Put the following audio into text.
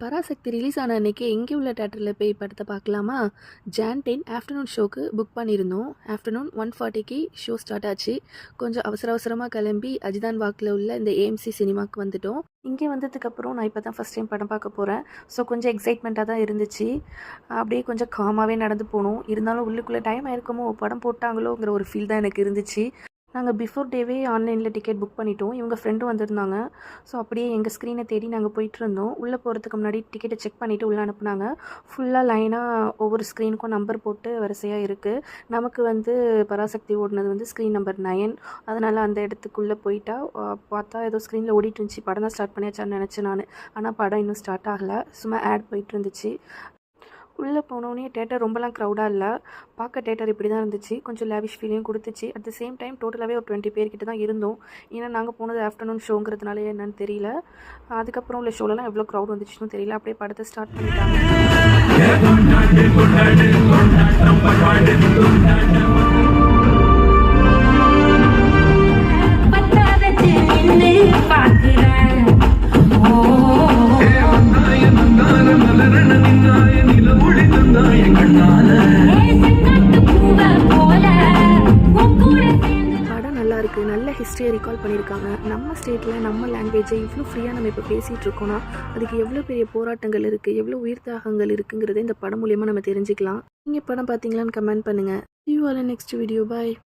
Parasakthi release ஆன அன்றைக்கி இங்கே உள்ள தேட்டரில் போய் படத்தை பார்க்கலாமா? ஜான் 10 ஆஃப்டர்நூன் ஷோக்கு புக் பண்ணியிருந்தோம். ஆஃப்டர்நூன் 1:40க்கு ஷோ ஸ்டார்ட் ஆச்சு. கொஞ்சம் அவசரமாக கிளம்பி அஜிதான் வாக்கில் உள்ள இந்த ஏஎம்சி சினிமாவுக்கு வந்துட்டோம். இங்கே வந்ததுக்கப்புறம் நான் இப்போ தான் ஃபஸ்ட் டைம் படம் பார்க்க போகிறேன். ஸோ கொஞ்சம் எக்ஸைட்மெண்ட்டாக தான் இருந்துச்சு. அப்படியே கொஞ்சம் காமாகவே நடந்து போனோம். இருந்தாலும் உள்ளுக்குள்ளே டைம் ஆயிருக்குமோ, படம் போட்டாங்களோங்கிற ஒரு ஃபீல் தான் எனக்கு இருந்துச்சு. நாங்கள் பிஃபோர் டேவே ஆன்லைனில் டிக்கெட் புக் பண்ணிட்டோம். இவங்க ஃப்ரெண்டும் வந்திருந்தாங்க. ஸோ அப்படியே எங்கள் ஸ்க்ரீனை தேடி நாங்கள் போயிட்டுருந்தோம். உள்ளே போகிறதுக்கு முன்னாடி டிக்கெட்டை செக் பண்ணிவிட்டு உள்ளே அனுப்புனாங்க. ஃபுல்லாக லைனாக ஒவ்வொரு ஸ்க்ரீனுக்கும் நம்பர் போட்டு வரிசையாக இருக்குது. நமக்கு பராசக்தி ஓடினது ஸ்க்ரீன் நம்பர் 9. அதனால் அந்த இடத்துக்குள்ளே போயிட்டா பார்த்தா ஏதோ ஸ்க்ரீனில் ஓடிட்டு இருந்துச்சு. படம் தான் ஸ்டார்ட் பண்ணியாச்சான்னு நினச்சேன் நான். ஆனால் படம் இன்னும் ஸ்டார்ட் ஆகலை. சும்மா ஆட் போயிட்டு இருந்துச்சு. உள்ளே போனோடனே தேட்டர் ரொம்பலாம் க்ரௌடாக இல்லை. பார்க்க தேட்டர் இப்படி தான் இருந்துச்சு. கொஞ்சம் லேவிஷ் ஃபீலையும் கொடுத்துச்சு. அட் த சேம் டைம் டோட்டலாகவே ஒரு 20 பேர்கிட்ட தான் இருந்தோம். ஏன்னா நாங்கள் போனது ஆஃப்டர்நூன் ஷோங்கிறதுனால என்னன்னு தெரியல. அதுக்கப்புறம் உள்ள ஷோலலாம் எவ்வளோ க்ரௌட் வந்துச்சுன்னு தெரியல. அப்படியே படத்தை ஸ்டார்ட் பண்ணிட்டாங்க. நல்ல ஹிஸ்ட்ரியை ரிகால் பண்ணியிருக்காங்க. நம்ம ஸ்டேட்டில் நம்ம லாங்குவேஜை இவ்வளோ ஃப்ரீயாக நம்ம இப்போ பேசிகிட்டு இருக்கோன்னா அதுக்கு எவ்வளோ பெரிய போராட்டங்கள் இருக்குது, எவ்வளோ உயிர் தியாகங்கள் இருக்குங்கிறத இந்த படம் மூலியமாக நம்ம தெரிஞ்சுக்கலாம். நீங்கள் படம் பார்த்தீங்களான்னு கமெண்ட் பண்ணுங்கள். See you all in next video. Bye.